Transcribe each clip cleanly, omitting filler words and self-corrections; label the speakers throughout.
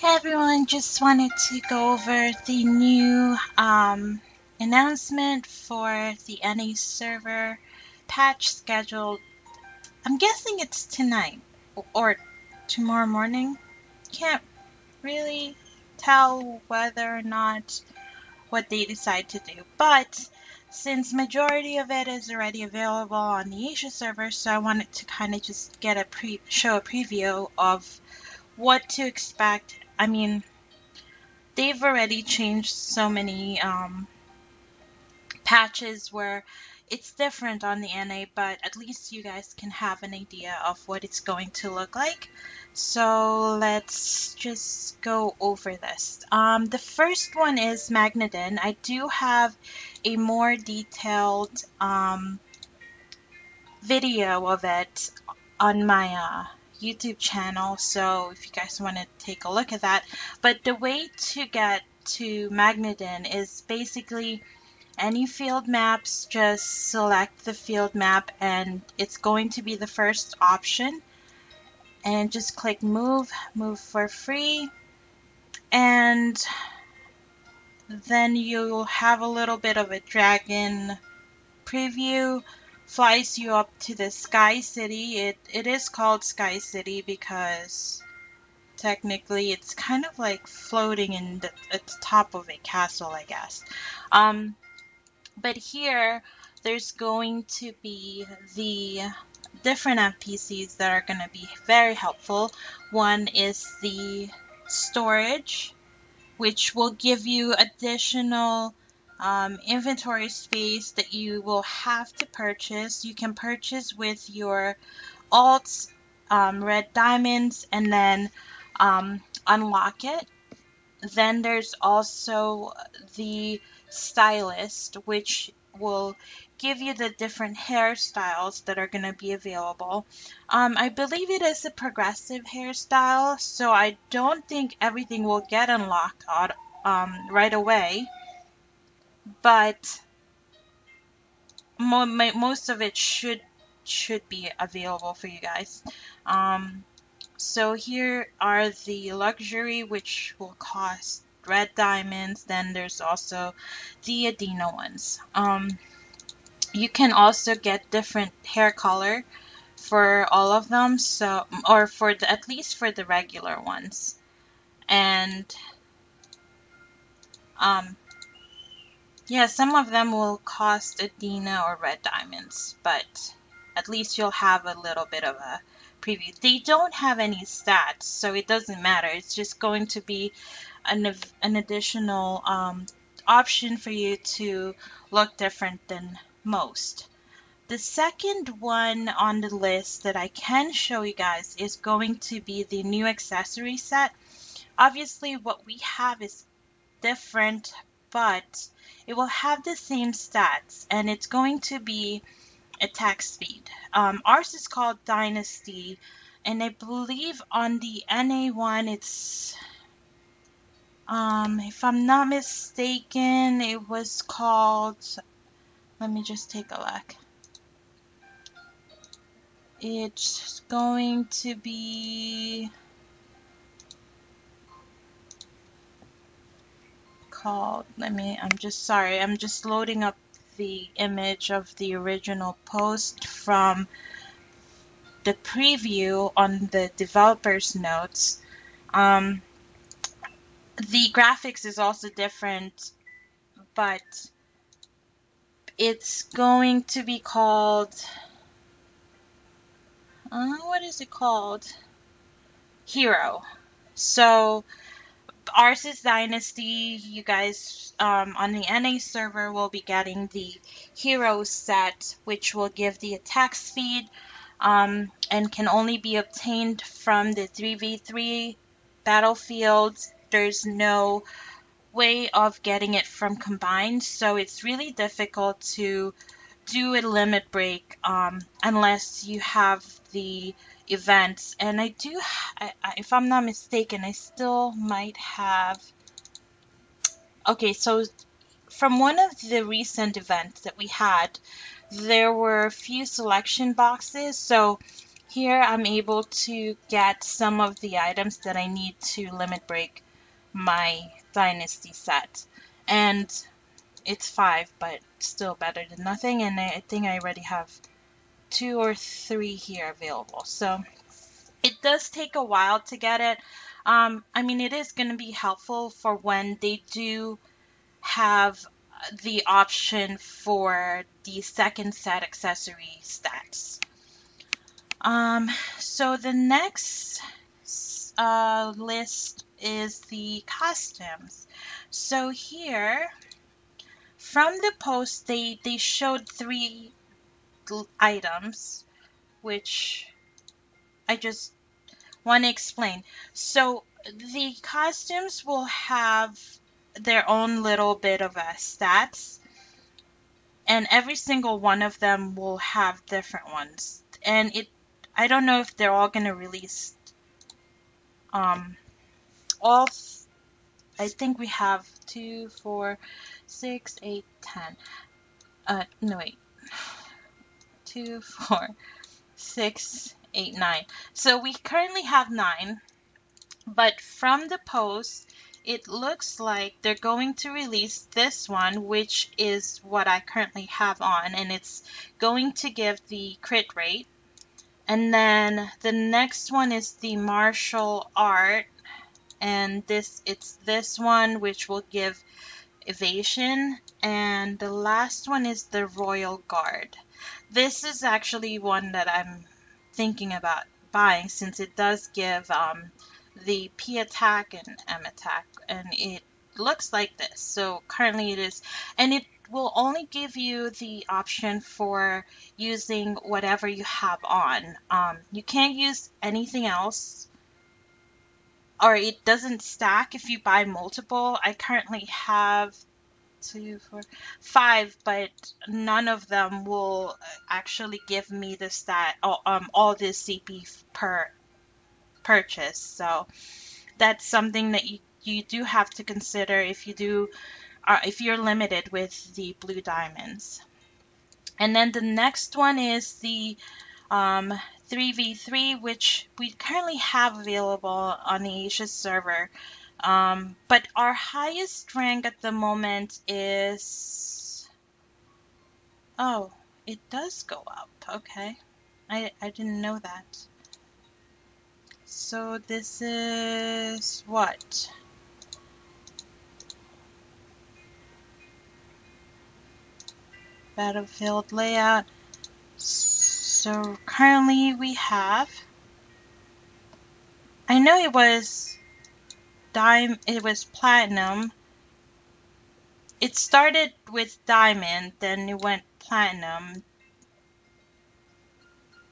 Speaker 1: Hey everyone, just wanted to go over the new announcement for the NA server patch scheduled. I'm guessing it's tonight or tomorrow morning. Can't really tell whether or not what they decide to do, but since majority of it is already available on the Asia server, so I wanted to kind of just get a show a preview of what to expect. I mean, they've already changed so many patches where it's different on the NA, but at least you guys can have an idea of what it's going to look like. So let's just go over this. The first one is Magnadin. I do have a more detailed video of it on my YouTube channel, so if you guys want to take a look at that. But the way to get to Magnadin is basically any field maps, just select the field map and it's going to be the first option, and just click move for free, and then you'll have a little bit of a dragon preview. Flies you up to the Sky City. It is called Sky City because technically it's kind of like floating at the top of a castle, I guess. But here there's going to be the different NPCs that are going to be very helpful. One is the storage, which will give you additional inventory space that you will have to purchase. You can purchase with your alts, red diamonds, and then unlock it. Then there's also the stylist, which will give you the different hairstyles that are going to be available. I believe it is a progressive hairstyle, so I don't think everything will get unlocked right away, but most of it should be available for you guys. So here are the luxury, which will cost red diamonds. Then there's also the Adina ones. You can also get different hair color for all of them, so, or for the, at least for the regular ones. And yeah, some of them will cost Adina or red diamonds, but at least you'll have a little bit of a preview. They don't have any stats, so it doesn't matter. It's just going to be an additional option for you to look different than most. The second one on the list that I can show you guys is going to be the new accessory set. Obviously what we have is different, but it will have the same stats, and it's going to be attack speed. Ours is called Dynasty, and I believe on the NA one it's, if I'm not mistaken, it was called, let me just take a look. It's going to be called, I'm just loading up the image of the original post from the preview on the developer's notes. The graphics is also different, but it's going to be called, what is it called? Hero. So ours is Dynasty. You guys on the NA server will be getting the Hero set, which will give the attack speed and can only be obtained from the 3v3 battlefield. There's no way of getting it from combined, so it's really difficult to do a limit break unless you have the events. And I do, if I'm not mistaken, I still might have. Okay, so from one of the recent events that we had, there were a few selection boxes. So here I'm able to get some of the items that I need to limit break my Dynasty set. And it's 5, but still better than nothing. And I think I already have 2 or 3 here available. So it does take a while to get it. I mean, it is going to be helpful for when they do have the option for the second set accessory stats. So the next list is the costumes. So here, from the post, they showed 3 items, which I just want to explain. So the costumes will have their own little bit of stats, and every single one of them will have different ones. And I don't know if they're all gonna release all. I think we have 2, 4, 6, 8, 10. No wait, 2, 4, 6, 8, 9. So we currently have 9. But from the post, it looks like they're going to release this one, which is what I currently have on, and it's going to give the crit rate. And then the next one is the martial art, and it's this one which will give evasion, and the last one is the royal guard. This is actually one that I'm thinking about buying, since it does give the P attack and M attack, and it looks like this. So currently it is, and it will only give you the option for using whatever you have on. You can't use anything else, or it doesn't stack if you buy multiple. I currently have 2, 4, 5, but none of them will actually give me the stat, all the CP per purchase. So that's something that you do have to consider if if you're limited with the blue diamonds. And then the next one is the 3v3, which we currently have available on the Asia server. But our highest rank at the moment is, oh, it does go up. Okay, I didn't know that. So this is what? Battlefield layout. So currently we have, I know it was platinum. It started with diamond, then it went platinum.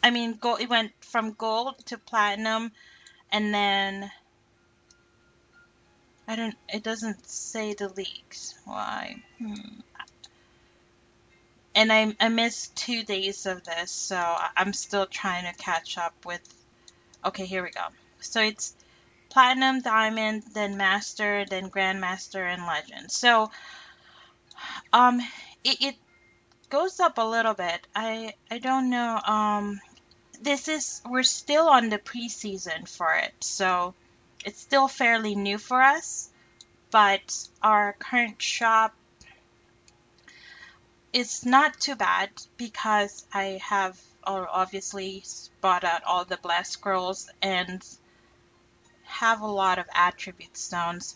Speaker 1: I mean, gold. It went from gold to platinum, and then it doesn't say the leagues. Why? And I missed 2 days of this, so I'm still trying to catch up with. Okay, here we go. So it's platinum, diamond, then master, then grandmaster, and legend. So it goes up a little bit. I don't know. We're still on the preseason for it, so it's still fairly new for us. But our current shop is not too bad because I have obviously bought out all the blast scrolls and have a lot of attribute stones.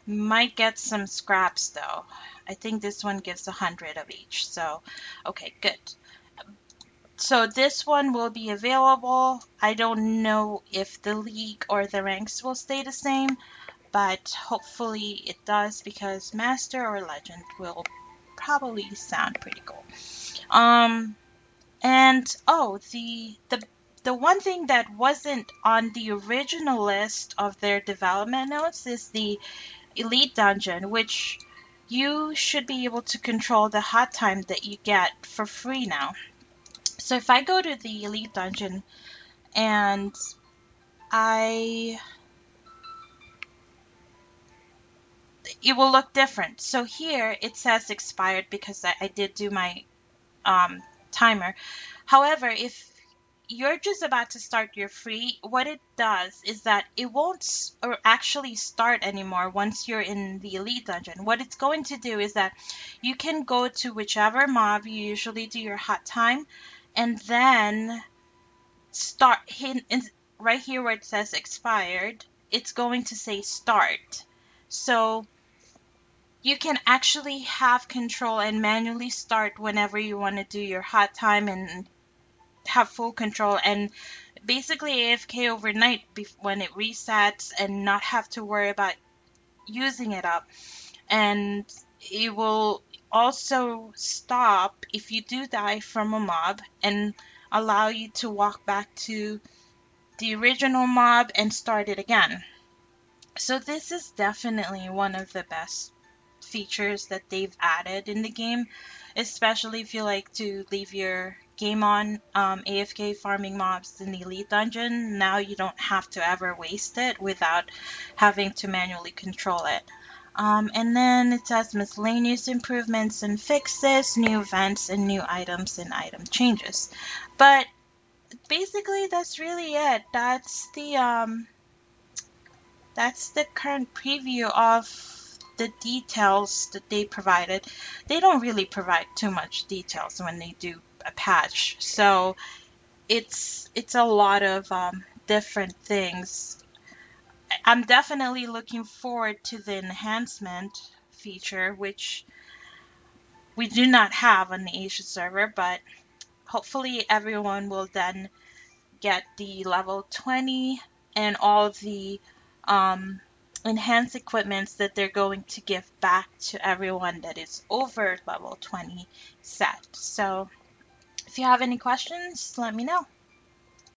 Speaker 1: Might get some scraps though. I think this one gives 100 of each, so okay, good. So this one will be available. I don't know if the league or the ranks will stay the same, but hopefully it does, because master or legend will probably sound pretty cool. And oh, the one thing that wasn't on the original list of their development notes is the elite dungeon, which you should be able to control the hot time that you get for free now. So if I go to the elite dungeon and it will look different. So here it says expired because I did do my timer. However, if you're just about to start your free, what it does is that it won't or actually start anymore once you're in the elite dungeon. What it's going to do is that you can go to whichever mob you usually do your hot time, and then start right here where it says expired, it's going to say start. So you can actually have control and manually start whenever you want to do your hot time and have full control, and basically AFK overnight when it resets and not have to worry about using it up. And it will also stop if you do die from a mob and allow you to walk back to the original mob and start it again. So this is definitely one of the best features that they've added in the game, especially if you like to leave your game on AFK farming mobs in the elite dungeon. Now you don't have to ever waste it without having to manually control it. And then it says miscellaneous improvements and fixes, new events and new items and item changes. But basically that's really it. That's the current preview of the details that they provided. They don't really provide too much details when they do a patch, so it's a lot of different things. I'm definitely looking forward to the enhancement feature, which we do not have on the Asia server, but hopefully everyone will then get the level 20 and all the um, enhanced equipments that they're going to give back to everyone that is over level 20 set. So if you have any questions, let me know.